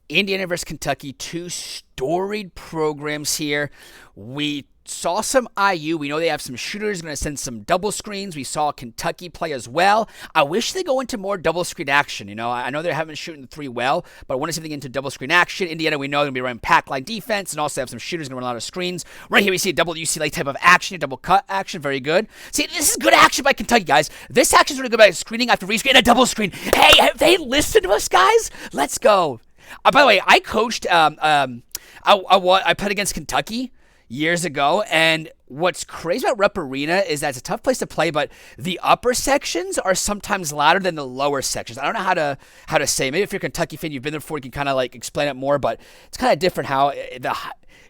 Indiana versus Kentucky, two storied programs here. We saw some IU. We know they have some shooters. Going to send some double screens. We saw Kentucky play as well. I wish they go into more double screen action. You know, I know they haven't shooting the three well, but I want to see them get into double screen action. Indiana, we know, they're going to be running pack line defense and also have some shooters going to run a lot of screens. Right here, we see a double UCLA type of action, a double cut action. Very good. See, this is good action by Kentucky, guys. This action is really good by screening after rescreen and a double screen. Hey, have they listened to us, guys? Let's go. By the way, I coached. I played against Kentucky years ago, and what's crazy about Rep Arena is that it's a tough place to play, but the upper sections are sometimes louder than the lower sections. I don't know how to say. Maybe if you're a Kentucky fan, you've been there before, you can kind of like explain it more. But it's kind of different how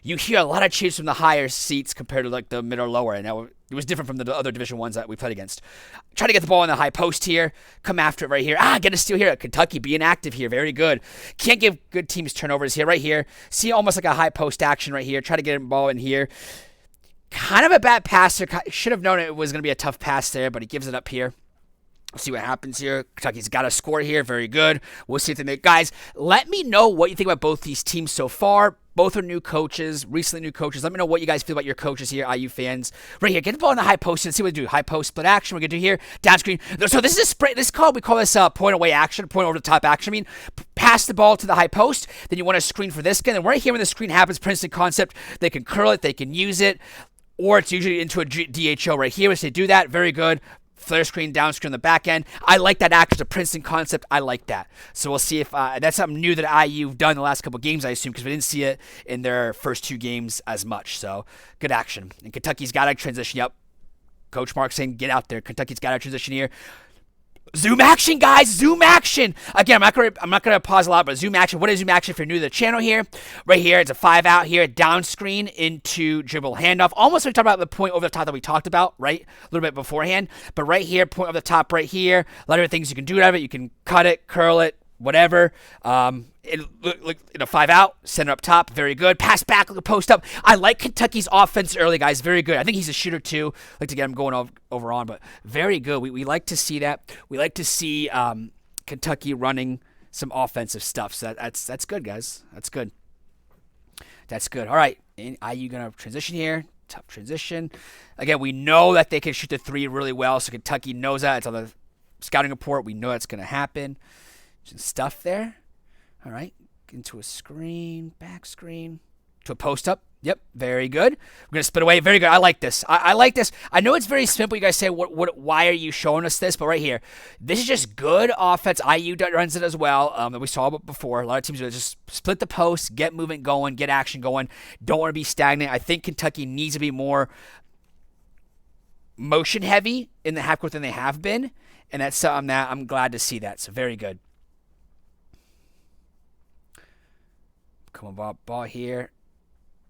you hear a lot of cheers from the higher seats compared to like the mid or lower, and it was different from the other Division ones that we played against. Try to get the ball in the high post here. Come after it right here. Get a steal here. Kentucky being active here. Very good. Can't give good teams turnovers here. Right here. See almost like a high post action right here. Try to get a ball in here. Kind of a bad pass there. Should have known it was going to be a tough pass there, but he gives it up here. We'll see what happens here. Kentucky's got a score here. Very good. We'll see if they make. Guys, let me know what you think about both these teams so far. Both are new coaches, recently new coaches. Let me know what you guys feel about your coaches here, IU fans. Right here, get the ball in the high post and see what we do. High post split action. We're going to do here. Down screen. So this is a sprint. We call this point away action, point over the top action. I mean, pass the ball to the high post. Then you want to screen for this guy. And right here when the screen happens, Princeton concept, they can curl it. They can use it. Or it's usually into a DHO right here. As they do that, very good. Flare screen, down screen on the back end. I like that action, the Princeton concept. I like that. So we'll see if that's something new that IU've done the last couple of games, I assume, because we didn't see it in their first two games as much. So good action. And Kentucky's got to transition. Yep. Coach Mark saying, get out there. Kentucky's got to transition here. Zoom action, guys. Zoom action. Again, I'm not gonna pause a lot, but zoom action. What is zoom action if you're new to the channel here? Right here, it's a 5 out here, down screen into dribble handoff. Almost like we talked about the point over the top that we talked about, right? A little bit beforehand. But right here, point over the top right here. A lot of things you can do out of it. You can cut it, curl it, whatever. Look in a 5 out, center up top, very good. Pass back, look a post up. I like Kentucky's offense early, guys. Very good. I think he's a shooter too. Like to get him going over on, but very good. We like to see that. We like to see Kentucky running some offensive stuff. So that's good, guys. That's good. That's good. All right, IU gonna transition here. Tough transition. Again, we know that they can shoot the three really well, so Kentucky knows that. It's on the scouting report. We know that's gonna happen. Some stuff there. All right, into a screen, back screen, to a post up. Yep, very good. We're going to split away. Very good. I like this. I like this. I know it's very simple. You guys say, why are you showing us this? But right here, this is just good offense. IU runs it as well. That we saw before. A lot of teams will just split the post, get movement going, get action going. Don't want to be stagnant. I think Kentucky needs to be more motion heavy in the half court than they have been. And that's something that I'm glad to see that. So very good. Come on, ball here.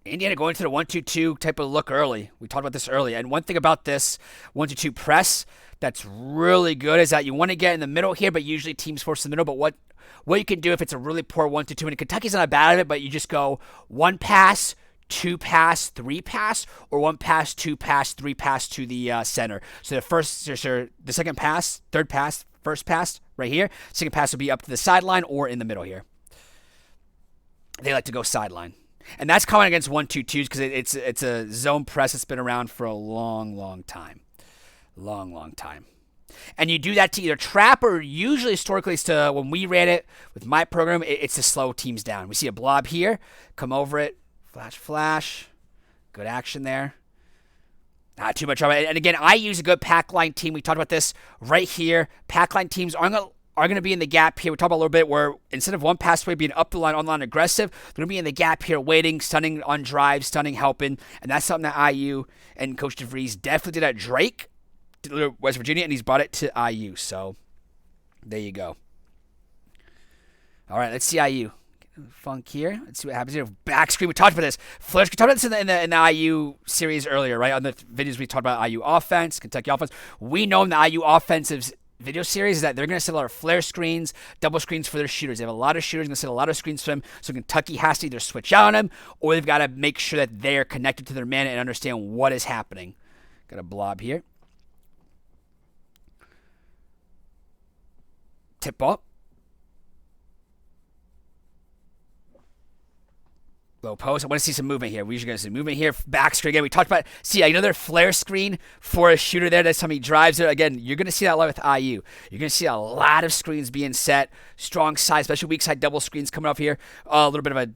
Indiana going to the 1-2-2 type of look early. We talked about this early. And one thing about this 1-2-2 press that's really good is that you want to get in the middle here, but usually teams force the middle. But what you can do if it's a really poor 1-2-2, and Kentucky's not bad at it, but you just go one pass, two pass, three pass, or one pass, two pass, three pass to the center. So the second pass, third pass, first pass right here. Second pass will be up to the sideline or in the middle here. They like to go sideline. And that's common against 1-2-2s because it's a zone press that's been around for a long time. Long time. And you do that to either trap or usually historically it's to, when we ran it with my program, it's to slow teams down. We see a blob here. Come over it. Flash. Good action there. Not too much trouble. And again, I use a good pack line team. We talked about this right here. Pack line teams are going to be in the gap here. We talked about a little bit where instead of one pass away being up the line, on line aggressive, they're going to be in the gap here, waiting, stunning on drives, stunning, helping. And that's something that IU and Coach DeVries definitely did at Drake, West Virginia, and he's brought it to IU. So there you go. All right, let's see IU. Funk here. Let's see what happens here. Back screen. We talked about this. Flash. We talked about this in the IU series earlier, right? On the videos we talked about IU offense, Kentucky offense. We know in the IU offensive video series is that they're going to set a lot of flare screens, double screens for their shooters. They have a lot of shooters, going to set a lot of screens for them. So Kentucky has to either switch out on them or they've got to make sure that they're connected to their man and understand what is happening. Got a blob here. Tip ball. Low post. I want to see some movement here. We usually going to see movement here. Back screen again. We talked about, see, another flare screen for a shooter there. That's how he drives it. Again, you're going to see that a lot with IU. You're going to see a lot of screens being set. Strong side, especially weak side double screens coming up here. A little bit of a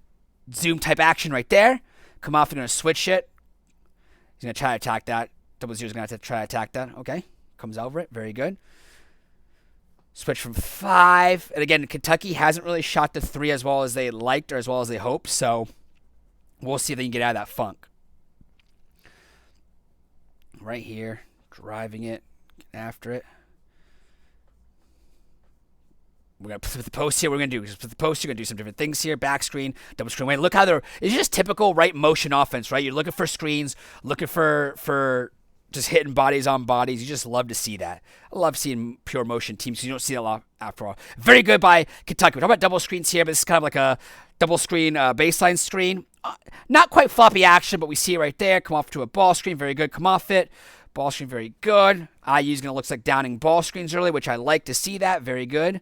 zoom type action right there. Come off. They're going to switch it. He's going to try to attack that. Double zero's going to have to try to attack that. Okay. Comes over it. Very good. Switch from 5. And again, Kentucky hasn't really shot the 3 as well as they liked or as well as they hoped. So we'll see if they can get out of that funk. Right here, driving it, after it. We're going to put the post here. We're going to do just put the post. You're going to do some different things here. Back screen, double screen. Wait, look how they're. It's just typical right motion offense, right? You're looking for screens, looking for just hitting bodies on bodies. You just love to see that. I love seeing pure motion teams because you don't see that a lot after all. Very good by Kentucky. We're talking about double screens here, but this is kind of like a double screen baseline screen. Not quite floppy action, but we see it right there. Come off to a ball screen. Very good. Come off it. Ball screen, very good. IU's going to look like downing ball screens early, which I like to see that. Very good.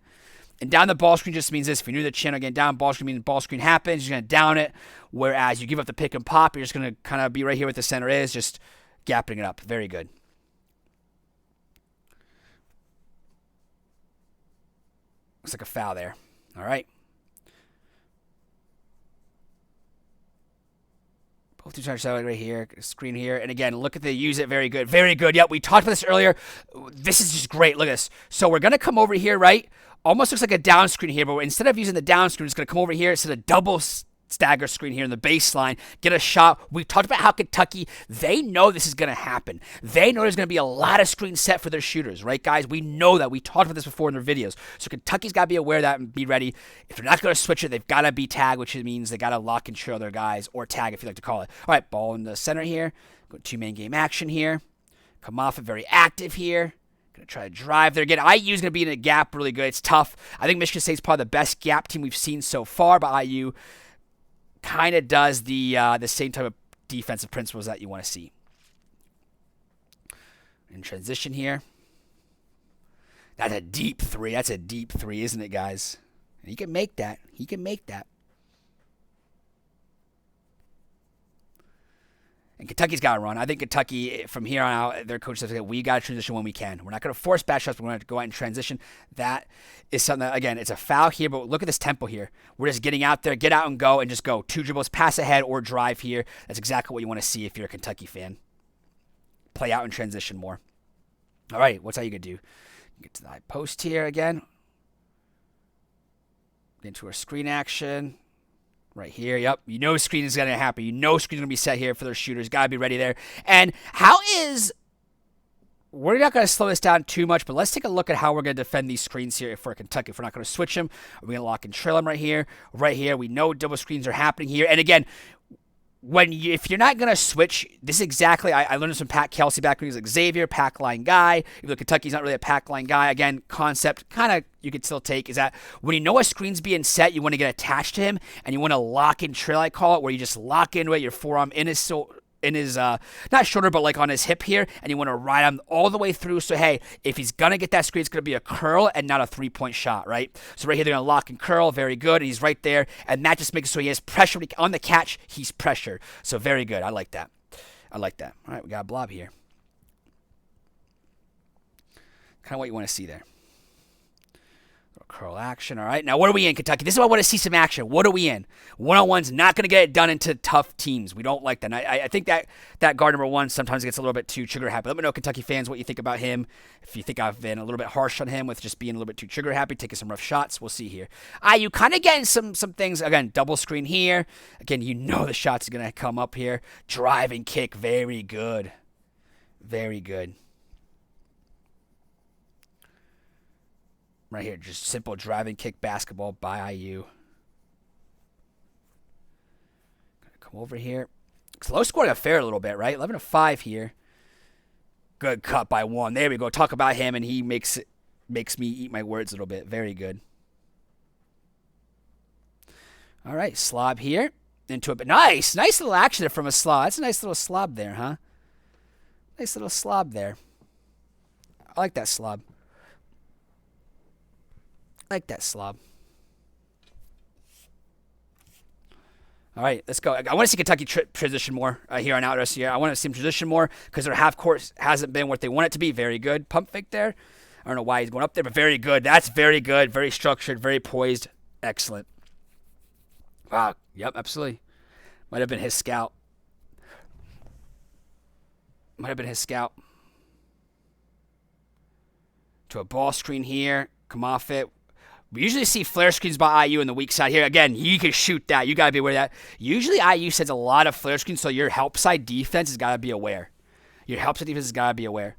And down the ball screen just means this. If you're new to the channel, again, down ball screen means ball screen happens. You're going to down it. Whereas you give up the pick and pop, you're just going to kind of be right here where the center is, just gapping it up. Very good. Looks like a foul there. All right. Both two touch right here, screen here. And again, look at the use it. Very good. Very good. Yep, we talked about this earlier. This is just great. Look at this. So we're going to come over here, right? Almost looks like a down screen here, but instead of using the down screen, it's going to come over here. It's a double stagger screen here in the baseline. Get a shot. We talked about how Kentucky, they know this is going to happen. They know there's going to be a lot of screens set for their shooters, right, guys? We know that. We talked about this before in their videos. So Kentucky's got to be aware of that and be ready. If they're not going to switch it, they've got to be tagged, which means they got to lock and trail their guys, or tag if you like to call it. All right, ball in the center here. Go two-man game action here. Come off it, very active here. Going to try to drive there. Again, IU's going to be in a gap really good. It's tough. I think Michigan State's probably the best gap team we've seen so far, but IU kind of does the same type of defensive principles that you want to see. In transition here. That's a deep 3. That's a deep 3, isn't it, guys? And he can make that. He can make that. And Kentucky's got to run. I think Kentucky, from here on out, their coach says, we got to transition when we can. We're not going to force back shots, but we're going to go out and transition. That is something that, again, it's a foul here, but look at this tempo here. We're just getting out there, get out and go, and just go. 2 dribbles, pass ahead, or drive here. That's exactly what you want to see if you're a Kentucky fan. Play out and transition more. All right, what's how you going to do? Get to the high post here again. Get into our screen action. Right here, yep. You know screen is going to happen. You know screen is going to be set here for their shooters. Got to be ready there. And we're not going to slow this down too much, but let's take a look at how we're going to defend these screens here for Kentucky. If we're not going to switch them, are we going to lock and trail them right here? Right here, we know double screens are happening here. And again, if you're not going to switch, this is exactly, I learned this from Pat Kelsey back when he was like Xavier, pack line guy. Even though Kentucky's not really a pack line guy, again, concept kind of you could still take is that when you know a screen's being set, you want to get attached to him and you want to lock and trail, I call it, where you just lock into it, your forearm in his not shoulder, but like on his hip here, and you want to ride him all the way through. So, hey, if he's going to get that screen, it's going to be a curl and not a 3-point shot, right? So right here, they're going to lock and curl. Very good. And he's right there. And that just makes it so he has pressure. On the catch, he's pressured. So very good. I like that. I like that. All right, we got a blob here. Kind of what you want to see there. Curl action. All right. Now, what are we in, Kentucky? This is why I want to see some action. What are we in? One-on-one's not going to get it done into tough teams. We don't like that. And I think that guard number 1 sometimes gets a little bit too trigger happy. Let me know, Kentucky fans, what you think about him. If you think I've been a little bit harsh on him with just being a little bit too trigger happy, taking some rough shots, we'll see here. You kind of getting some things. Again, double screen here. Again, you know the shot's going to come up here. Drive and kick. Very good. Very good. Right here, just simple drive and kick basketball by IU. Gonna come over here. Low scoring affair a little bit, right? 11-5 here. Good cut by 1. There we go. Talk about him, and he makes me eat my words a little bit. Very good. All right, slob here. Into it, but nice little action there from a slob. That's a nice little slob there, huh? Nice little slob there. I like that slob. I like that slob. All right, let's go. I want to see Kentucky transition more here on out rest of the year. I want to see them transition more because their half court hasn't been what they want it to be. Very good. Pump fake there. I don't know why he's going up there, but very good. That's very good. Very structured, very poised. Excellent. Wow. Yep, absolutely. Might have been his scout. Might have been his scout. To a ball screen here. Come off it. We usually see flare screens by IU in the weak side here. Again, you can shoot that. You got to be aware of that. Usually IU sends a lot of flare screens, so your help side defense has got to be aware. Your help side defense has got to be aware.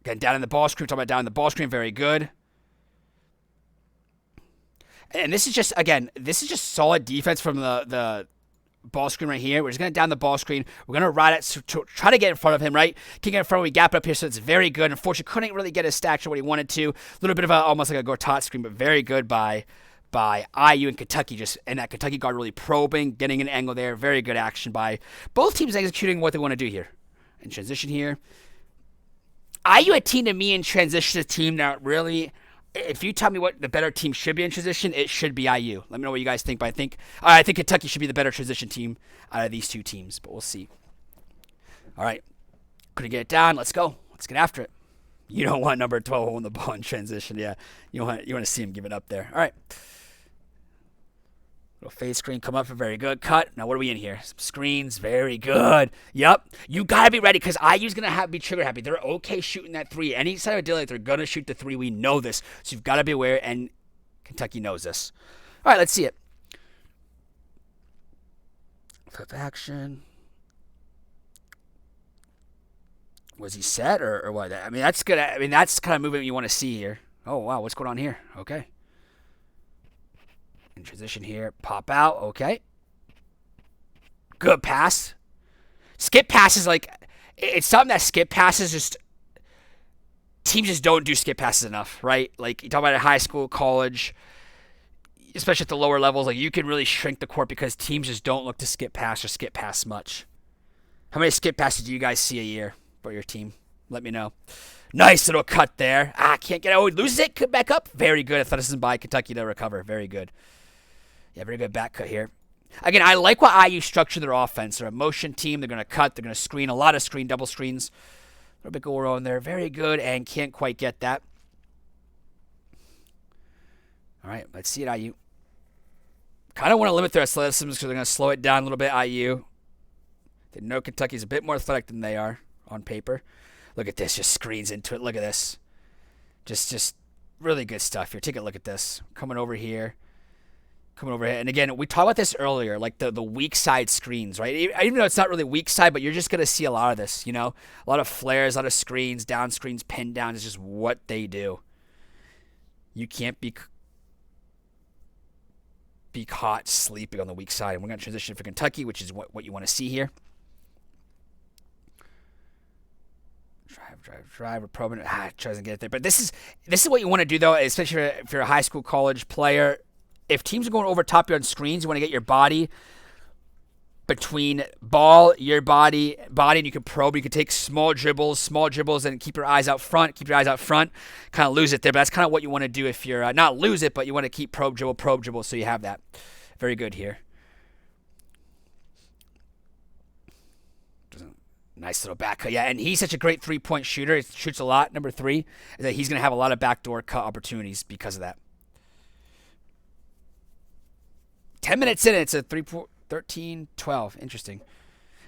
Again, down in the ball screen. Talking about down in the ball screen. Very good. And this is just, again, this is just solid defense from the ball screen right here. We're just going to down the ball screen. We're going to ride it to try to get in front of him, right? Can't get in front of him. We gap it up here, so it's very good. Unfortunately, couldn't really get his stack to what he wanted to. A little bit of almost like a Gortat screen, but very good by IU and Kentucky. And that Kentucky guard really probing, getting an angle there. Very good action by both teams executing what they want to do here. In transition here. IU a team to me in transition, a team that really... If you tell me what the better team should be in transition, it should be IU. Let me know what you guys think. But I think Kentucky should be the better transition team out of these two teams. But we'll see. All right. Couldn't get it down. Let's go. Let's get after it. You don't want number 12 holding the ball in transition. Yeah. You want to see him give it up there. All right. Little fade screen come up for very good cut. Now what are we in here? Some screens. Very good. Yep. You got to be ready because IU's going to be trigger happy. They're okay shooting that three. Any side of a deal, like they're going to shoot the three. We know this. So you've got to be aware, and Kentucky knows this. All right, let's see it. Flip action. Was he set or what? I mean, that's good. I mean, that's kind of movement you want to see here. Oh, wow. What's going on here? Okay. In transition here. Pop out. Okay. Good pass. Skip passes, like, it's something that skip passes just, teams just don't do skip passes enough, right? Like, you talk about at high school, college, especially at the lower levels, like, you can really shrink the court because teams just don't look to skip pass or skip pass much. How many skip passes do you guys see a year for your team? Let me know. Nice little cut there. Can't get it. Oh, he loses it. Cut back up. Very good. Athleticism by Kentucky to recover. Very good. Yeah, very good back cut here. Again, I like what IU structure their offense. They're a motion team. They're going to cut. They're going to screen. A lot of screen, double screens. A little bit go around there. Very good, and can't quite get that. All right, let's see it, IU. Kind of want to limit their athleticism because they're going to slow it down a little bit, IU. They know Kentucky's a bit more athletic than they are on paper. Look at this. Just screens into it. Look at this. Just really good stuff here. Take a look at this. Coming over here. And again, we talked about this earlier, like the weak side screens, right? Even though it's not really weak side, but you're just going to see a lot of this, you know? A lot of flares, a lot of screens, down screens, pin down is just what they do. You can't be caught sleeping on the weak side. And we're going to transition for Kentucky, which is what you want to see here. Drive. We're probing it. Tries to get it there. But this is what you want to do, though, especially if you're a high school, college player. If teams are going over top you on screens, you want to get your body between your body, and you can probe. You can take small dribbles, and keep your eyes out front. Kind of lose it there, but that's kind of what you want to do if you're not lose it, but you want to keep probe dribble, so you have that. Very good here. Nice little back cut. Yeah, and he's such a great three-point shooter. He shoots a lot. Number 3 is that he's going to have a lot of backdoor cut opportunities because of that. 10 minutes in, it's a 13-12. Interesting.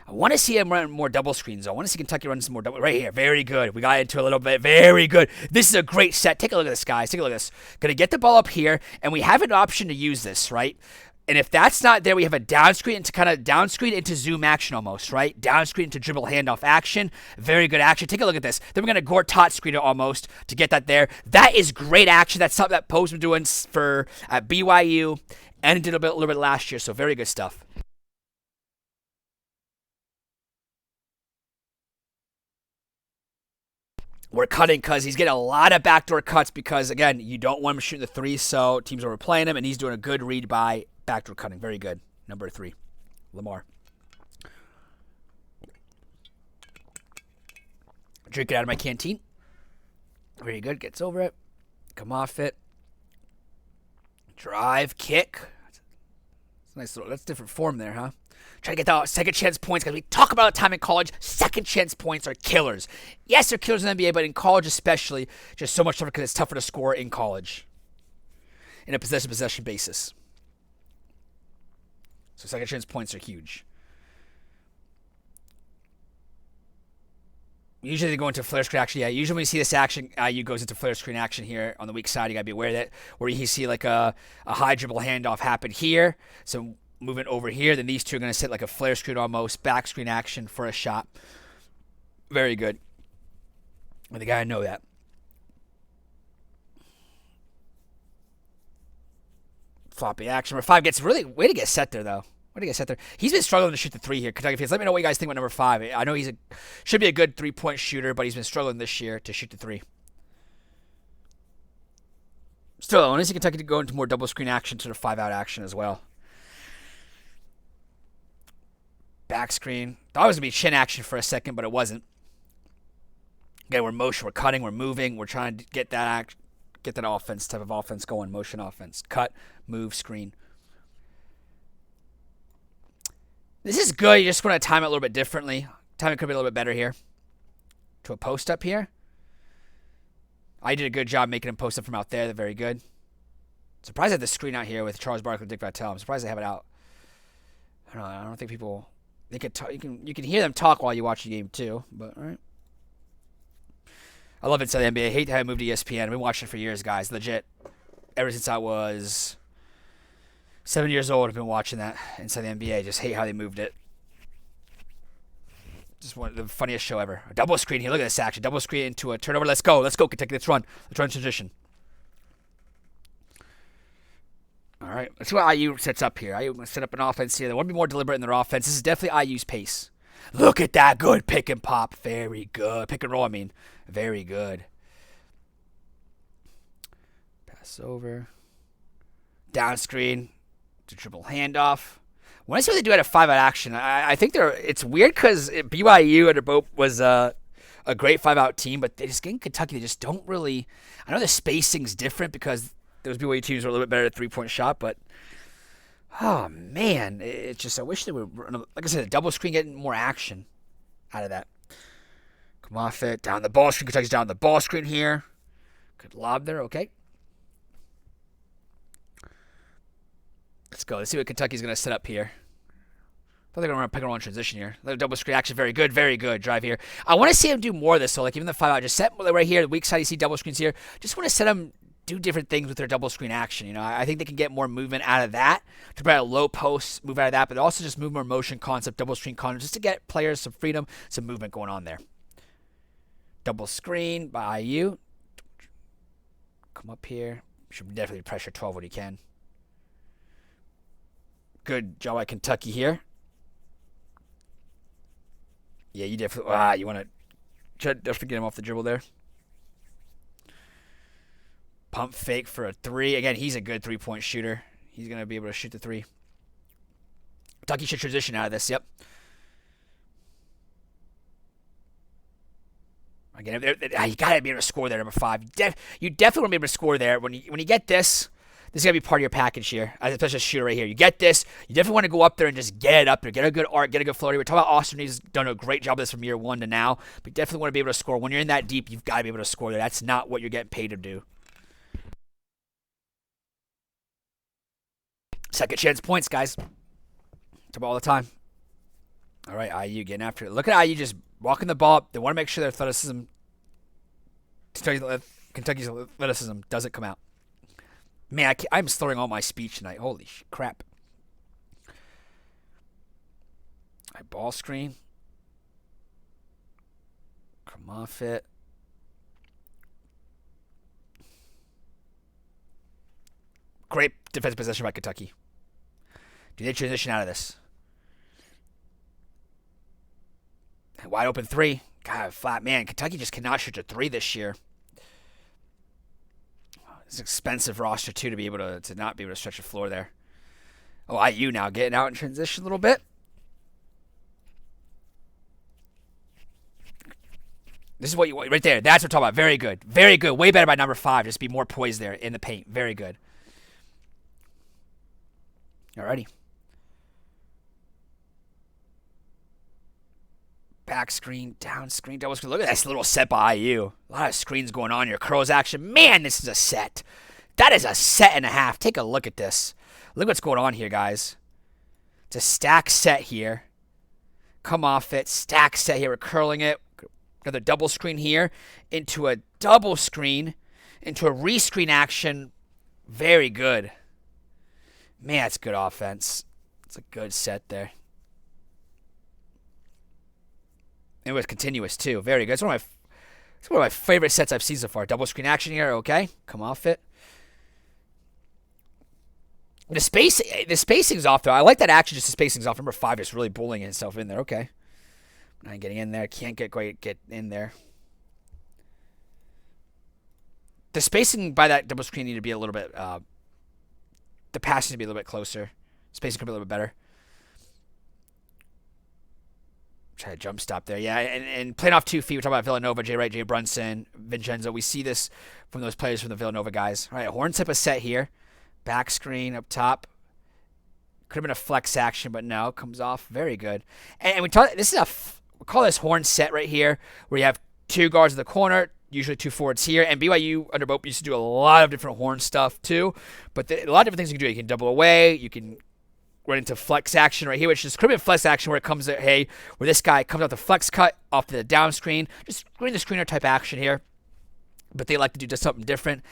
I want to see him run more double screens, though. I want to see Kentucky run some more double. Right here. Very good. We got into a little bit. Very good. This is a great set. Take a look at this, guys. Take a look at this. Going to get the ball up here, and we have an option to use this, right? And if that's not there, we have a down screen into zoom action almost, right? Down screen into dribble handoff action. Very good action. Take a look at this. Then we're going to Gortat screen it almost to get that there. That is great action. That's something that Poe's been doing at BYU. And did a little bit last year, so very good stuff. We're cutting because he's getting a lot of backdoor cuts because, again, you don't want him shooting the 3, so teams are overplaying him, and he's doing a good read by backdoor cutting. Very good. Number 3, Lamar. Drink it out of my canteen. Very good. Gets over it. Come off it. Drive, kick. It's a nice little, that's different form there, huh? Try to get the second chance points because we talk about the time in college. Second chance points are killers. Yes, they're killers in the NBA, but in college especially, just so much tougher because it's tougher to score in college in a possession basis. So second chance points are huge. Usually they go into flare screen action. Yeah, usually when you see this action, IU goes into flare screen action here on the weak side. You got to be aware of that. Where you see like a high dribble handoff happen here. So moving over here, then these two are going to sit like a flare screen almost. Back screen action for a shot. Very good. I think I know that. Floppy action. Number 5 gets really, way to get set there though. He's been struggling to shoot the 3 here. Kentucky fans, let me know what you guys think about number 5. I know should be a good 3-point shooter, but he's been struggling this year to shoot the 3. Still, I want to see Kentucky to go into more double screen action to the 5-out action as well. Back screen. Thought it was going to be chin action for a second, but it wasn't. Again, we're motion, we're cutting, we're moving, we're trying to get that offense, type of offense going, motion offense. Cut, move, screen. This is good. You just want to time it a little bit differently. Time it could be a little bit better here. To a post up here. I did a good job making him post up from out there. They're very good. Surprised I had the screen out here with Charles Barkley and Dick Vitale. I'm surprised they have it out. I don't know. I don't think people. They could talk, you can hear them talk while you watch the game too. But all right. I love Inside the NBA. I hate how I moved to ESPN. I've been watching it for years, guys. Legit. Ever since I was 7 years old, I've been watching that Inside the NBA. Just hate how they moved it. Just one of the funniest show ever. A double screen here. Look at this action. Double screen into a turnover. Let's go. Let's go, Kentucky. Let's run. Let's run transition. All right. Let's see what IU sets up here. IU set up an offense here. They want to be more deliberate in their offense. This is definitely IU's pace. Look at that. Good pick and pop. Very good. Pick and roll, I mean. Very good. Pass over. Down screen. To triple handoff. When I see what they do at a 5-out action, I think it's weird because BYU under Boat was a great 5-out team, but they just in Kentucky, they just don't really. I know the spacing's different because those BYU teams were a little bit better at 3-point shot, but oh man, it's just I wish they would, like I said, a double screen, getting more action out of that. Come off it, down the ball screen. Kentucky's down the ball screen here. Good lob there, okay. Let's go. Let's see what Kentucky's going to set up here. I thought they're going to run a pick and roll in transition here. Little double screen action. Very good. Very good. Drive here. I want to see him do more of this. So, like, even the 5-out, just set right here. The weak side, you see double screens here. Just want to set them do different things with their double screen action. You know, I think they can get more movement out of that. To provide a low post, move out of that, but also just move more motion concept, double screen concept, just to get players some freedom, some movement going on there. Double screen by IU. Come up here. Should definitely pressure 12 when you can. Good job by Kentucky here. Yeah, you definitely. You want to definitely get him off the dribble there. Pump fake for a 3. Again, he's a good 3-point shooter. He's going to be able to shoot the 3. Kentucky should transition out of this. Yep. Again, you got to be able to score there, number 5. You definitely want to be able to score there. When you get this. This is going to be part of your package here, especially a shooter right here. You get this. You definitely want to go up there and just get it up there. Get a good arc, get a good floater. We're talking about Austin. He's done a great job of this from year 1 to now. But you definitely want to be able to score. When you're in that deep, you've got to be able to score there. That's not what you're getting paid to do. Second chance points, guys. Talk about all the time. All right, IU getting after it. Look at IU just walking the ball up. They want to make sure their athleticism, Kentucky's athleticism doesn't come out. Man, I'm slurring all my speech tonight. Holy crap. Ball screen. Come off it. Great defensive possession by Kentucky. Do they transition out of this? Wide open 3. God, flat. Man, Kentucky just cannot shoot a 3 this year. It's an expensive roster, too, to be able to not be able to stretch the floor there. Oh, IU now getting out in transition a little bit. This is what you want right there. That's what I'm talking about. Very good. Very good. Way better by number 5. Just be more poised there in the paint. Very good. Alrighty. Back screen, down screen, double screen. Look at this little set by IU. A lot of screens going on here. Curls action. Man, this is a set. That is a set and a half. Take a look at this. Look what's going on here, guys. It's a stack set here. Come off it. Stack set here. We're curling it. Another double screen here. Into a double screen. Into a rescreen action. Very good. Man, that's good offense. It's a good set there. It was continuous, too. Very good. It's one of my favorite sets I've seen so far. Double screen action here. Okay. Come off it. The spacing's off, though. I like that action, just the spacing's off. Number 5 is really bullying himself in there. Okay. Not getting in there. Can't get in there. The spacing by that double screen need to be a little bit... the pass needs to be a little bit closer. Spacing could be a little bit better. Try to jump stop there. Yeah, and playing off 2 feet. We're talking about Villanova, Jay Wright, Jay Brunson, Vincenzo. We see this from those players from the Villanova guys. All right, horn type of set here. Back screen up top. Could have been a flex action, but no. Comes off. Very good. And we talk. This is we call this horn set right here, where you have 2 guards in the corner, usually 2 forwards here. And BYU under Bope used to do a lot of different horn stuff too. But a lot of different things you can do. You can double away. You can run into flex action right here, which is could be flex action where it comes at, hey, where this guy comes out the flex cut off to the down screen. Just screen the screener type action here. But they like to do just something different.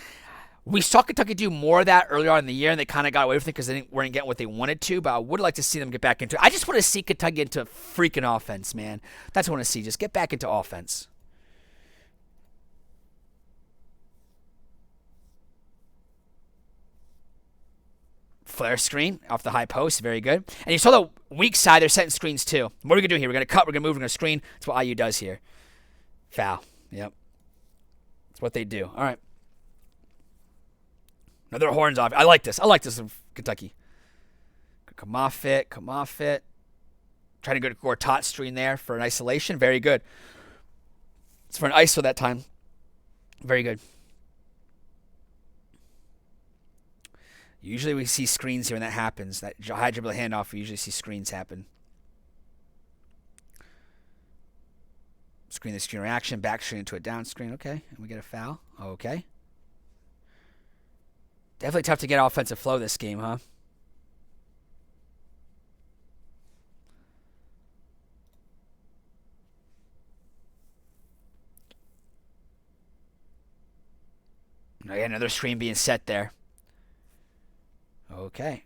We saw Kentucky do more of that earlier on in the year, and they kind of got away with it because they weren't getting what they wanted to, but I would like to see them get back into it. I just want to see Kentucky into freaking offense, man. That's what I want to see. Just get back into offense. Flare screen off the high post. Very good. And you saw the weak side. They're setting screens too. What are we going to do here? We're going to cut. We're going to move. We're going to screen. That's what IU does here. Foul. Yep. That's what they do. All right. Another horns off. I like this. I like this of Kentucky. Come off it. Come off it. Trying to go to Gortat screen there for an isolation. Very good. It's for an ISO that time. Very good. Usually we see screens here when that happens. That high dribble handoff, we usually see screens happen. Screen the screen reaction, back screen into a down screen. Okay, and we get a foul. Okay. Definitely tough to get offensive flow this game, huh? Again, another screen being set there. Okay.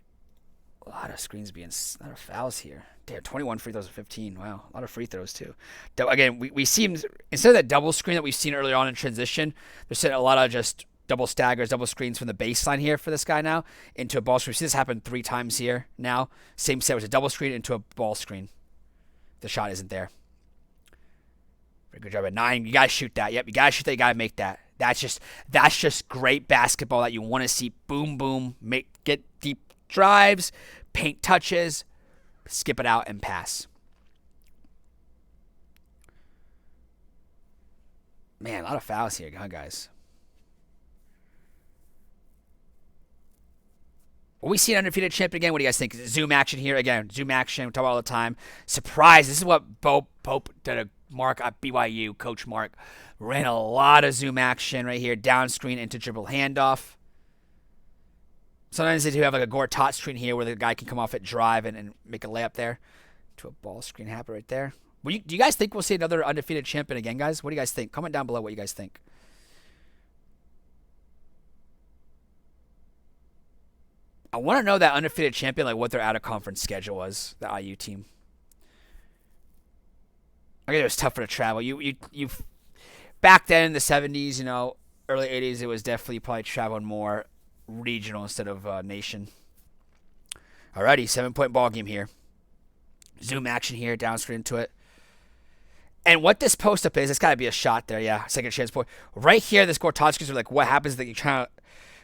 A lot of screens being... A lot of fouls here. Damn, 21 free throws of 15. Wow. A lot of free throws, too. Again, we see... Instead of that double screen that we've seen earlier on in transition, they're setting a lot of just double staggers, double screens from the baseline here for this guy now into a ball screen. We see this happen 3 times here now. Same set with a double screen into a ball screen. The shot isn't there. Very good job at 9. You got to shoot that. Yep, you got to shoot that. You got to make that. That's just great basketball that you want to see. Boom, boom. Get deep drives, paint touches, skip it out, and pass. Man, a lot of fouls here, huh, guys? Will we see an undefeated champion again? What do you guys think? Zoom action here. Again, zoom action. We talk about all the time. Surprise. This is what Pope did a Mark at BYU. Coach Mark ran a lot of zoom action right here. Down screen into dribble handoff. Sometimes they do have like a Gortat screen here where the guy can come off at drive and make a layup there. To a ball screen happen right there. Do you guys think we'll see another undefeated champion again, guys? What do you guys think? Comment down below what you guys think. I want to know that undefeated champion, like what their out-of-conference schedule was, the IU team. I guess it was tougher to travel. You back then in the 70s, early 80s, it was definitely probably traveling more regional instead of nation. Alrighty, 7-point ball game here. Zoom action here, down screen into it. And what this post-up is, it's got to be a shot there, yeah. Second chance point. Right here, this Gortat screen, like what happens that you try to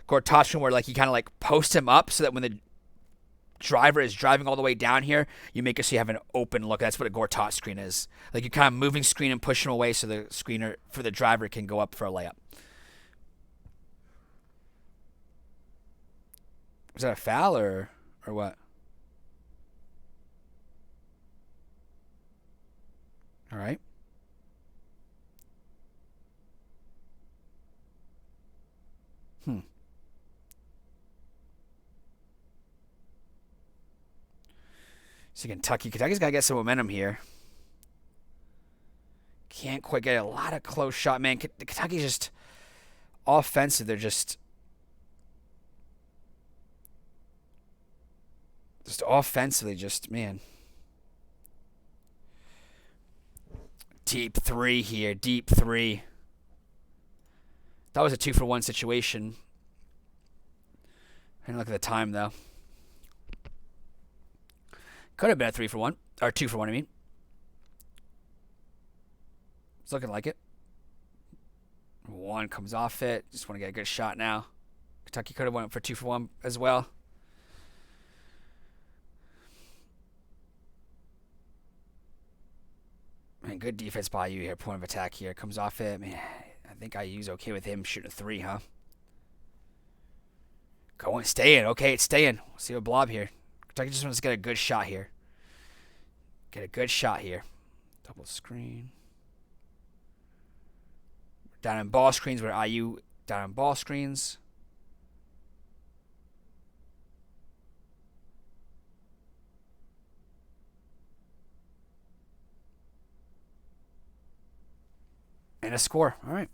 Gortat screen where like you kind of like post him up so that when the driver is driving all the way down here, you make it so you have an open look. That's what a Gortat screen is. Like you're kind of moving screen and pushing him away so the screener for the driver can go up for a layup. Was that a foul or what? All right. So Kentucky's got to get some momentum here. Can't quite get a lot of close shot, man. Kentucky's just offensive. They're just offensively, man. Deep three here. Deep three. That was a 2-for-1 situation. I didn't look at the time, though. Could have been a 3-for-1. Or 2-for-1, I mean. It's looking like it. One comes off it. Just want to get a good shot now. Kentucky could have went for 2-for-1 as well. Man, good defense by you here. Point of attack here. Comes off it. Man, I think IU's okay with him shooting a 3, huh? Going, staying. Okay, it's staying. We'll see a blob here. Kentucky just wants to get a good shot here. Get a good shot here. Double screen. Down in ball screens where IU down in ball screens. And a score. All right.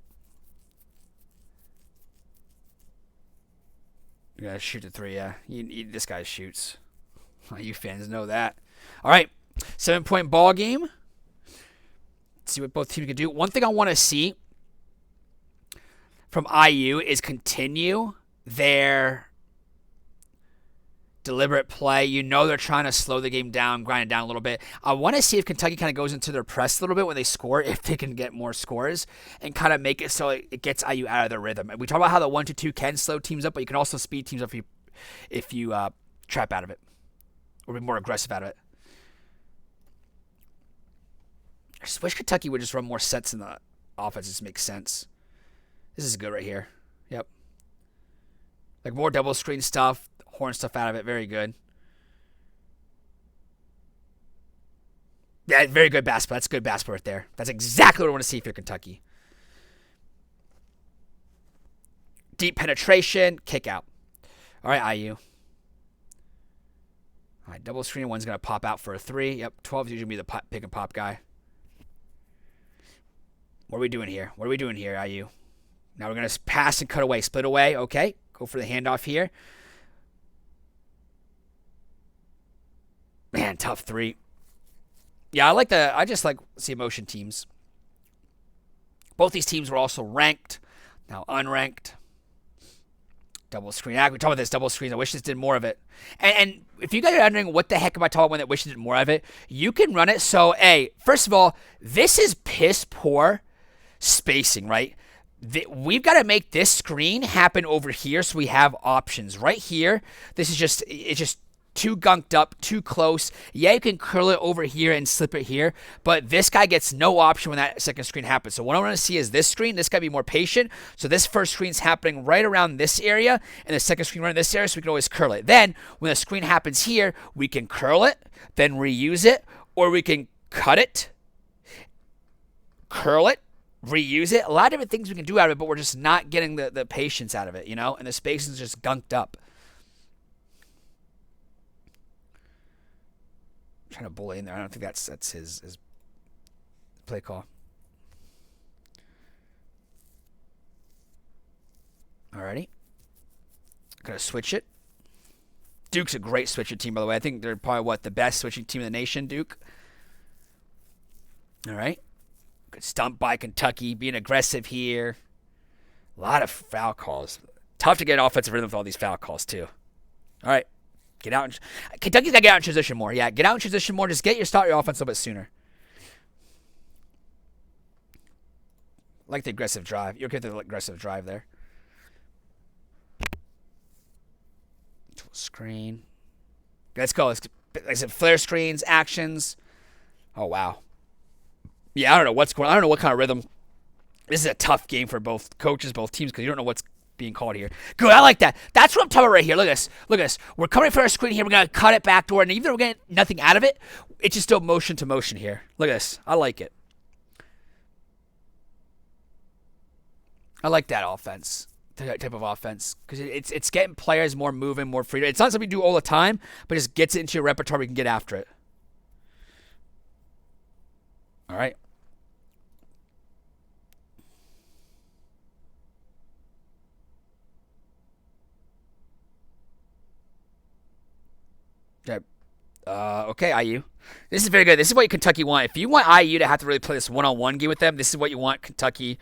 You gotta shoot the 3, yeah. This guy shoots. You fans know that. All right. 7-point ball game. Let's see what both teams can do. One thing I want to see from IU is continue their deliberate play. You know they're trying to slow the game down, grind it down a little bit. I want to see if Kentucky kind of goes into their press a little bit when they score, if they can get more scores, and kind of make it so it gets IU out of their rhythm. We talk about how the 1-2 can slow teams up, but you can also speed teams up if you trap out of it or be more aggressive out of it. I just wish Kentucky would just run more sets in the offense. This makes sense. This is good right here. Yep. Like more double screen stuff, horn stuff out of it. Very good. Yeah, very good basketball. That's good basketball right there. That's exactly what I want to see if you're Kentucky. Deep penetration, kick out. All right, IU. All right, double screen. One's going to pop out for a 3. Yep, 12 is usually be the pick and pop guy. What are we doing here? IU? Now we're going to pass and cut away. Split away. Okay. Go for the handoff here. Man, tough 3. Yeah, I just like see motion teams. Both these teams were also ranked. Now unranked. Double screen. We talk about this double screen. I wish this did more of it. And if you guys are wondering what the heck am I talking about that wishes did more of it, you can run it. So, hey, first of all, this is piss poor spacing, right? We've got to make this screen happen over here so we have options. Right here, it's just too gunked up, too close. Yeah, you can curl it over here and slip it here, but this guy gets no option when that second screen happens. So what I want to see is this screen. This guy be more patient. So this first screen's happening right around this area, and the second screen right in this area, so we can always curl it. Then, when the screen happens here, we can curl it, then reuse it, or we can cut it, curl it, reuse it. A lot of different things we can do out of it, but we're just not getting the patience out of it, and the spacing is just gunked up. I'm trying to bully in there. I don't think that's his play call. Alrighty. Gonna switch it. Duke's a great switching team, by the way. I think they're probably, the best switching team in the nation, Duke. All right. Good stump by Kentucky, being aggressive here. A lot of foul calls. Tough to get offensive rhythm with all these foul calls, too. All right. Get out. Kentucky's got to get out in transition more. Yeah, get out in transition more. Just start your offense a little bit sooner. Like the aggressive drive. You're okay with the aggressive drive there. Screen. Let's go. Like I said, flare screens, actions. Oh, wow. Yeah, I don't know what's going on. I don't know what kind of rhythm. This is a tough game for both coaches, both teams, because you don't know what's being called here. Good, I like that. That's what I'm talking about right here. Look at this. Look at this. We're coming for our screen here. We're going to cut it backdoor, and even though we're getting nothing out of it, it's just still motion to motion here. Look at this. I like it. I like that offense, that type of offense, because it's getting players more moving, more freedom. It's not something you do all the time, but just gets it into your repertoire. We can get after it. All right. Okay, IU. This is very good. This is what Kentucky want. If you want IU to have to really play this one-on-one game with them, this is what you want Kentucky.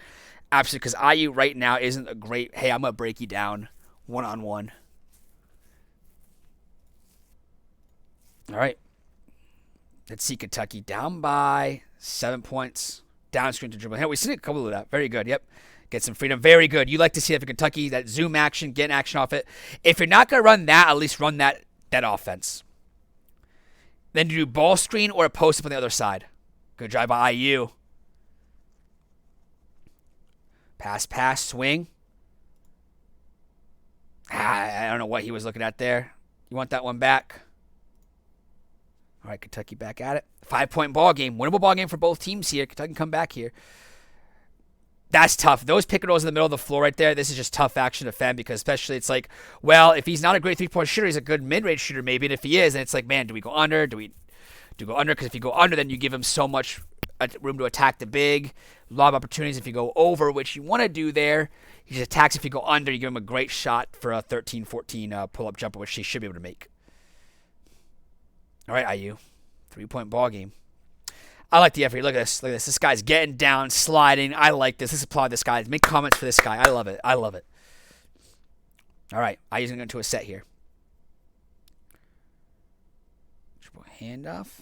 Absolutely, because IU right now isn't a great, hey, I'm going to break you down one-on-one. All right. Let's see Kentucky down by 7 points. Down screen to dribble. Hey, we've seen a couple of that. Very good. Yep. Get some freedom. Very good. You like to see that for Kentucky, that zoom action, getting action off it. If you're not going to run that, at least run that offense. Then you do ball screen or a post up on the other side. Good drive by IU. Pass, swing. I don't know what he was looking at there. You want that one back? All right, Kentucky back at it. 5-point ball game. Winnable ball game for both teams here. Kentucky can come back here. That's tough. Those pick and rolls in the middle of the floor right there, this is just tough action to defend because especially it's like, well, if he's not a great three-point shooter, he's a good mid-range shooter maybe, and if he is, then it's like, man, do we go under? Do we go under? Because if you go under, then you give him so much room to attack the big. A lot of opportunities if you go over, which you want to do there. He just attacks if you go under. You give him a great shot for a 13-14 pull-up jumper, which he should be able to make. All right, IU. 3-point ball game. I like the effort. Look at this. Look at this. This guy's getting down, sliding. I like this. Let's applaud this guy. Make comments for this guy. I love it. I love it. All right. IU's going to go into a set here. Triple handoff.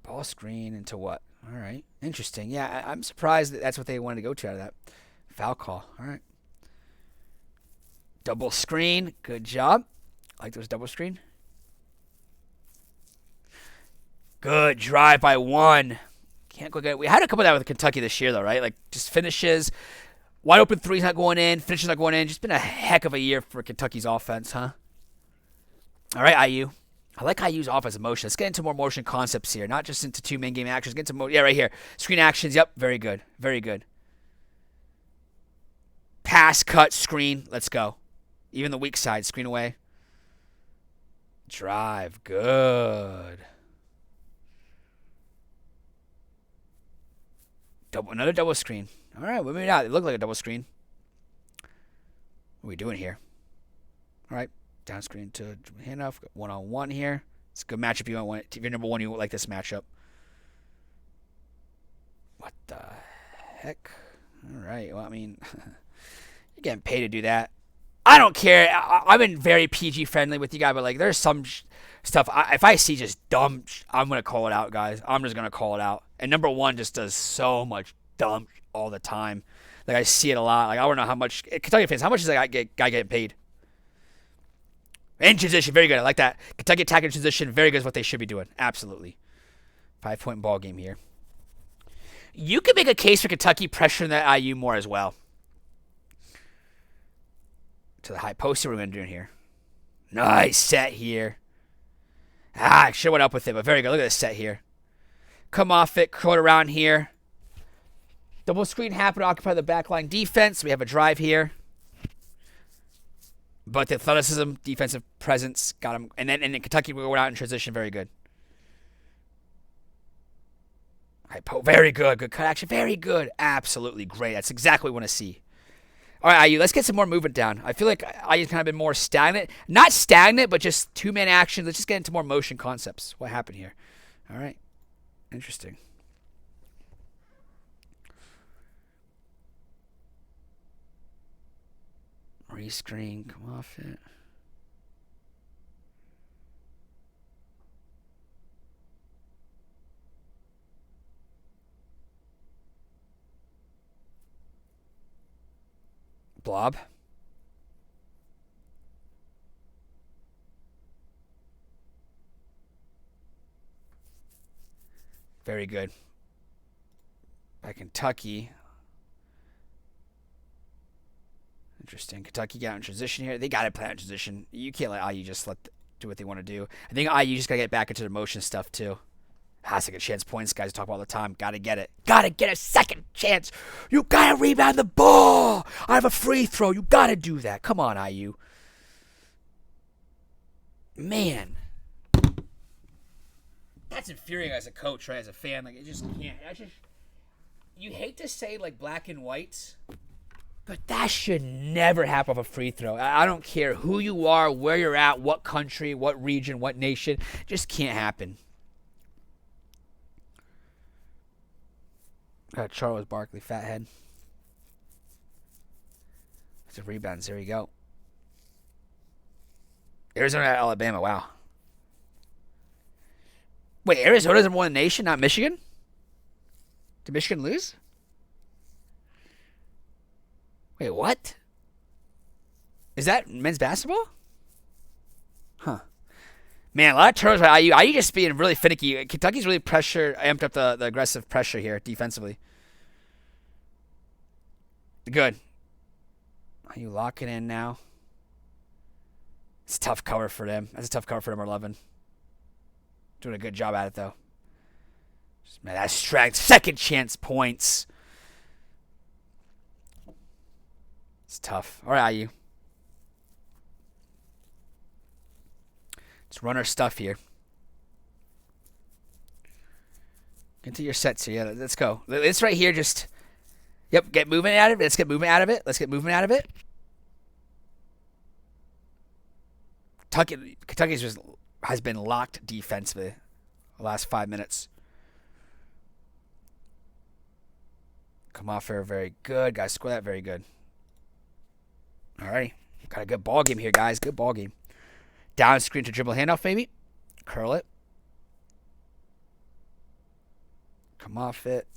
Ball screen into what? All right. Interesting. Yeah, I'm surprised that that's what they wanted to go to out of that. Foul call. All right. Double screen. Good job. I like those double screen. Good drive by one. Can't go get. We had a couple of that with Kentucky this year, though, right? Like just finishes, wide open threes not going in, finishes not going in. Just been a heck of a year for Kentucky's offense, huh? All right, IU. I like IU's offensive motion. Let's get into more motion concepts here, not just into two main game actions. Get into yeah, right here. Screen actions. Yep, very good, very good. Pass, cut, screen. Let's go. Even the weak side, screen away. Drive, good. Another double screen. All right, well, maybe not. It looked like a double screen. What are we doing here? All right, down screen to handoff. One-on-one here. It's a good matchup. You want if you're number one, you like this matchup. What the heck? All right. Well, I mean, you're getting paid to do that. I don't care. I've been very PG friendly with you guys, but like, there's some stuff. If I see just dumb, I'm gonna call it out, guys. I'm just gonna call it out. And number one just does so much dumb all the time. Like I see it a lot. Like I don't know how much Kentucky fans. How much is that guy getting paid? In transition, very good. I like that. Kentucky attacking transition, very good. Is what they should be doing. Absolutely. 5-point ball game here. You could make a case for Kentucky pressuring that IU more as well. To the high post, what we're going to do here. Nice set here. I should have went up with it, but very good. Look at this set here. Come off it, curl it around here. Double screen happen to occupy the backline defense. We have a drive here. But the athleticism, defensive presence, got him. And then Kentucky will go out in transition. Very good. Very good. Good cut action. Very good. Absolutely great. That's exactly what we want to see. All right, IU, let's get some more movement down. I feel like IU's kind of been more stagnant. Not stagnant, but just two-man action. Let's just get into more motion concepts. What happened here? All right. Interesting. Rescreen, come off it. Blob. Very good. By Kentucky. Interesting. Kentucky got in transition here. They got to play in transition. You can't let IU just do what they want to do. I think IU just got to get back into the motion stuff, too. Second chance points, guys talk about all the time. Got to get it. Got to get a second chance. You got to rebound the ball. I have a free throw. You got to do that. Come on, IU. Man. That's infuriating as a coach, right? As a fan. Like, it just can't. You hate to say, like, black and whites, but that should never happen off a free throw. I don't care who you are, where you're at, what country, what region, what nation. It just can't happen. Got Charles Barkley, fathead. It's a rebound. There you go. Arizona at Alabama. Wow. Wait, Arizona's number one in the nation, not Michigan? Did Michigan lose? Wait, what? Is that men's basketball? Huh. Man, a lot of turnovers by IU. IU just being really finicky. Kentucky's really amped up the aggressive pressure here defensively. Good. IU locking in now. It's a tough cover for them. That's a tough cover for number 11. Doing a good job at it, though. Man, that strength. Second chance points. It's tough. All right, IU. Let's run our stuff here. Get into your sets here. Yeah, let's go. It's right here. Just, yep, get moving out of it. Let's get moving out of it. Let's get moving out of it. Kentucky has been locked defensively the last 5 minutes. Come off here. Very good. Guys, score that. Very good. All right. Got a good ball game here, guys. Good ball game. Down screen to dribble handoff, maybe. Curl it. Come off it.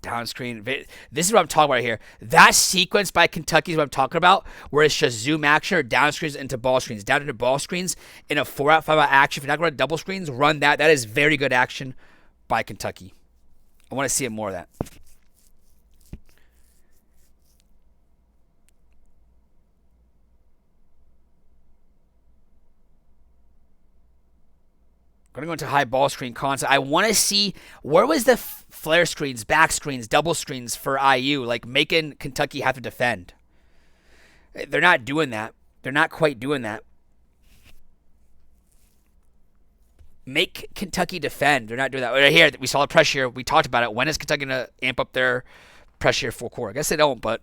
Down screen. This is what I'm talking about here. That sequence by Kentucky is what I'm talking about, where it's just zoom action or down screens into ball screens. Down into ball screens in a 4-out, 5-out action. If you're not going to double screens, run that. That is very good action by Kentucky. I want to see more of that. Going to go into high ball screen concept. I want to see where was the flare screens, back screens, double screens for IU, like making Kentucky have to defend. They're not doing that. They're not quite doing that. Make Kentucky defend. They're not doing that. Right here, we saw the pressure. We talked about it. When is Kentucky going to amp up their pressure full court? I guess they don't, but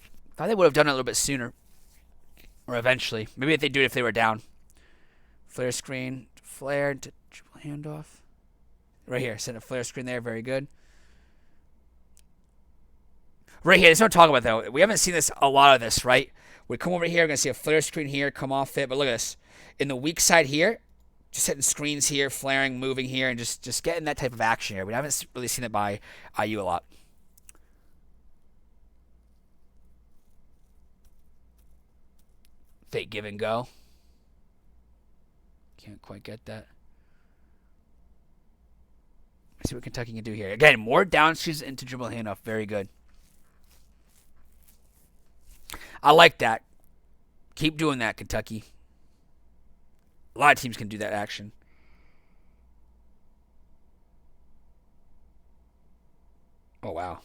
I thought they would have done it a little bit sooner or eventually. Maybe if they do it if they were down. Flare screen. Flare to dribble handoff. Right here. Send a flare screen there. Very good. Right here. That's what I'm talking about, though. We haven't seen a lot of this, right? We come over here. We're going to see a flare screen here. Come off it. But look at this. In the weak side here, just hitting screens here, flaring, moving here, and just getting that type of action here. We haven't really seen it by IU a lot. Fake give and go. Can't quite get that. Let's see what Kentucky can do here. Again, more down screens into dribble handoff. Very good. I like that. Keep doing that, Kentucky. A lot of teams can do that action. Oh, wow.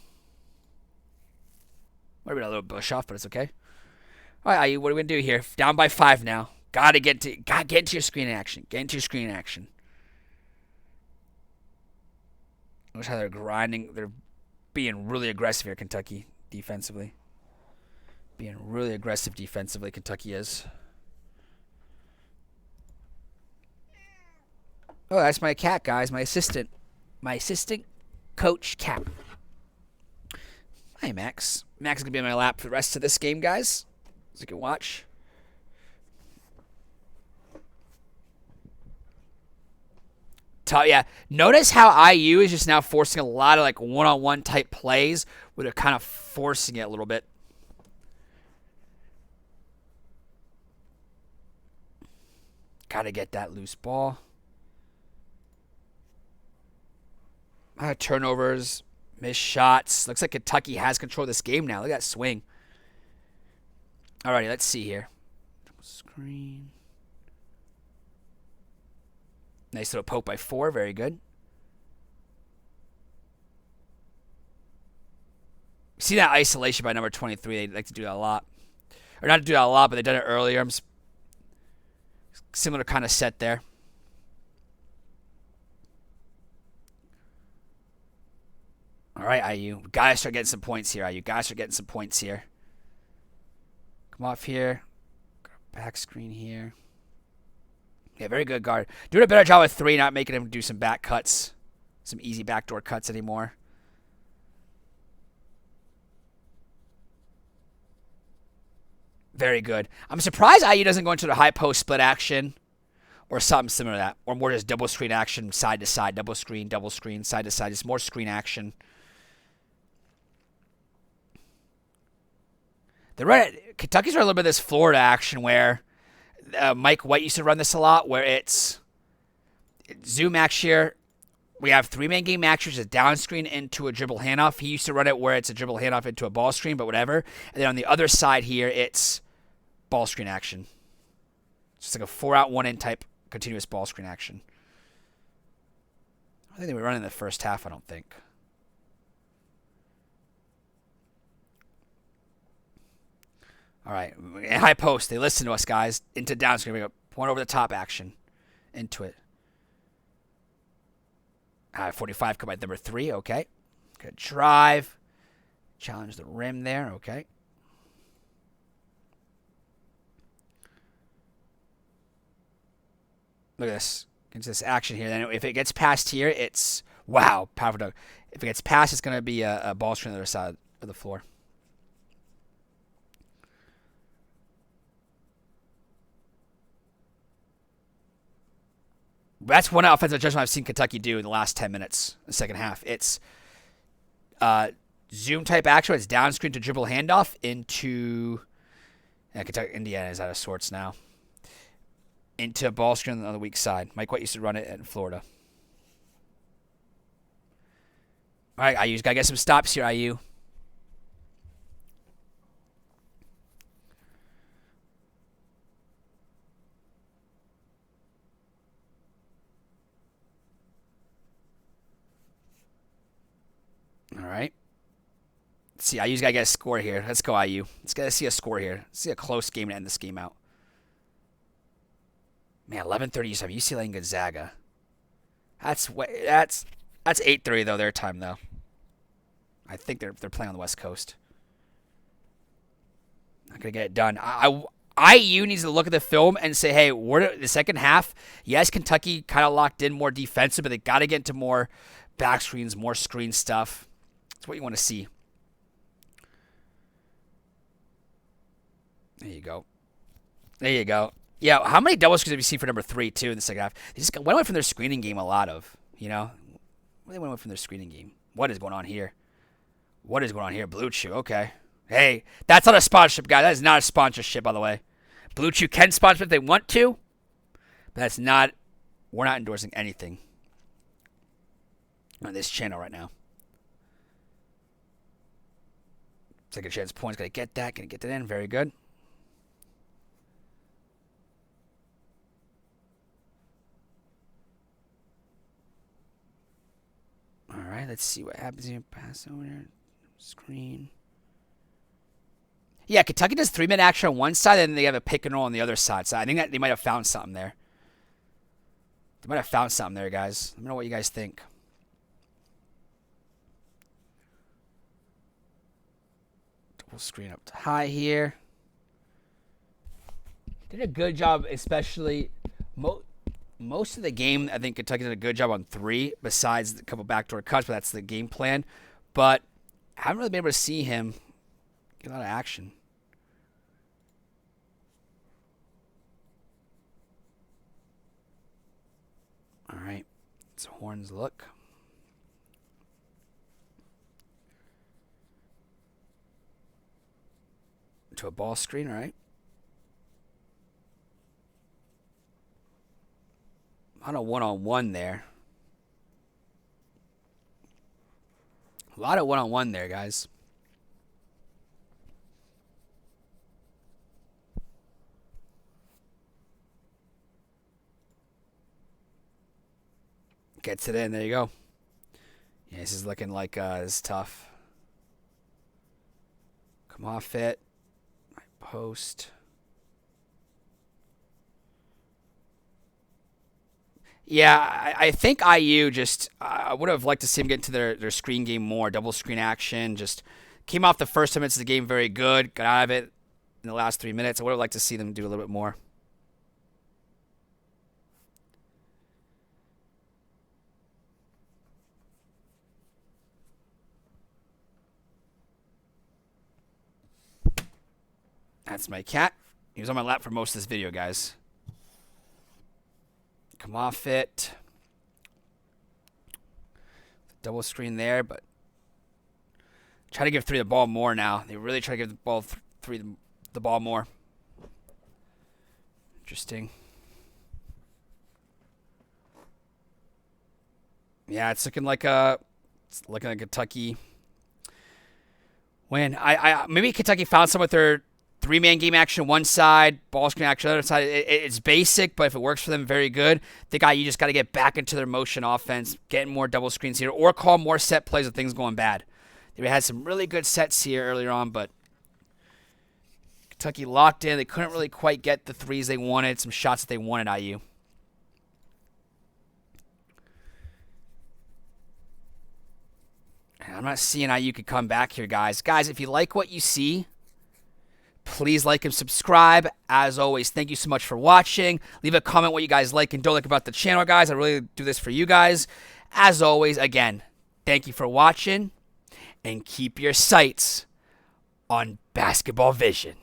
Might have been a little bush off, but it's okay. All right, IU, what are we going to do here? Down by 5 now. Gotta get into your screen action. Get into your screen action. Notice how they're grinding. They're being really aggressive here, Kentucky, defensively. Being really aggressive defensively, Kentucky is. Oh, that's my cat, guys. My assistant. My assistant coach cat. Hi, Max. Max is going to be on my lap for the rest of this game, guys. So you can watch. Yeah, notice how IU is just now forcing a lot of like one-on-one type plays where they're kind of forcing it a little bit. Got to get that loose ball. Turnovers, missed shots. Looks like Kentucky has control of this game now. Look at that swing. Alrighty, let's see here. Screen. Nice little poke by 4. Very good. See that isolation by number 23. They like to do that a lot. Or not to do that a lot, but they've done it earlier. Similar kind of set there. All right, IU. Guys start getting some points here, IU. Guys start getting some points here. Come off here. Back screen here. Yeah, very good guard. Doing a better job with 3, not making him do some back cuts. Some easy backdoor cuts anymore. Very good. I'm surprised IU doesn't go into the high post split action or something similar to that. Or more just double screen action, side to side, double screen, side to side. Just more screen action. Kentucky's run a little bit of this Florida action where Mike White used to run this a lot, where it's zoom action here. We have 3-man game action, which is down screen into a dribble handoff. He used to run it where it's a dribble handoff into a ball screen, but whatever. And then on the other side here, it's ball screen action. It's just like a 4-out, 1-in type continuous ball screen action. I don't think they were running the first half, I don't think. All right, high post. They listen to us, guys. Into down screen. We go point over the top action. Into it. 45 come by number 3. Okay. Good drive. Challenge the rim there. Okay. Look at this. Into this action here. Then if it gets past here, it's wow, powerful dunk. If it gets past, it's going to be a ball screen on the other side of the floor. That's one offensive adjustment I've seen Kentucky do in the last 10 minutes, the second half. It's zoom type action. It's down screen to dribble handoff into Kentucky. Indiana is out of sorts now. Into ball screen on the weak side. Mike White used to run it in Florida. All right, IU's got to get some stops here, IU. All right. Let's see, IU's got to get a score here. Let's go, IU. Let's get to see a score here. Let's see a close game to end this game out. Man, 11:30 UCLA and Gonzaga. That's 8:30 though their time though. I think they're playing on the West Coast. Not gonna get it done. IU needs to look at the film and say, hey, the second half. Yes, Kentucky kind of locked in more defensive, but they got to get into more back screens, more screen stuff. That's what you want to see. There you go. There you go. Yeah, how many double screens have you seen for number 3, too, in the second half? They just went away from their screening game a lot of, you know? They went away from their screening game. What is going on here? What is going on here? Blue Chew, okay. Hey, that's not a sponsorship, guy. That is not a sponsorship, by the way. Blue Chew can sponsor if they want to, but that's not, we're not endorsing anything on this channel right now. Second chance points, gonna get that in, very good. All right, let's see what happens here. Pass over there. Screen. Yeah, Kentucky does 3-minute action on one side, and then they have a pick and roll on the other side. So I think that they might have found something there. They might have found something there, guys. Let me know what you guys think. Double screen up to high here. Did a good job, especially most of the game. I think Kentucky did a good job on 3, besides a couple backdoor cuts, but that's the game plan. But I haven't really been able to see him get a lot of action. All right, it's a Horns look. To a ball screen, all right. On a one-on-one there. A lot of one-on-one there, guys. Gets it in. There you go. Yeah, this is looking like this is tough. Come off it. Post. Yeah, I think IU just, I would have liked to see them get into their screen game more, double screen action. Just came off the first 10 minutes of the game very good, got out of it in the last 3 minutes. I would have liked to see them do a little bit more. That's my cat. He was on my lap for most of this video, guys. Come off it. Double screen there, but try to give 3 the ball more now. They really try to give the ball 3 the ball more. Interesting. Yeah, it's looking like a Kentucky win. I maybe Kentucky found some with their 3-man game action one side, ball screen action other side. It's basic, but if it works for them, very good. The guy, you just got to get back into their motion offense, getting more double screens here, or call more set plays with things going bad. They had some really good sets here earlier on, but Kentucky locked in. They couldn't really quite get the threes they wanted, some shots that they wanted, IU. I'm not seeing IU could come back here, guys. Guys, if you like what you see, please like and subscribe. As always, thank you so much for watching. Leave a comment what you guys like and don't like about the channel, guys. I really do this for you guys. As always, again, thank you for watching, and keep your sights on basketball vision.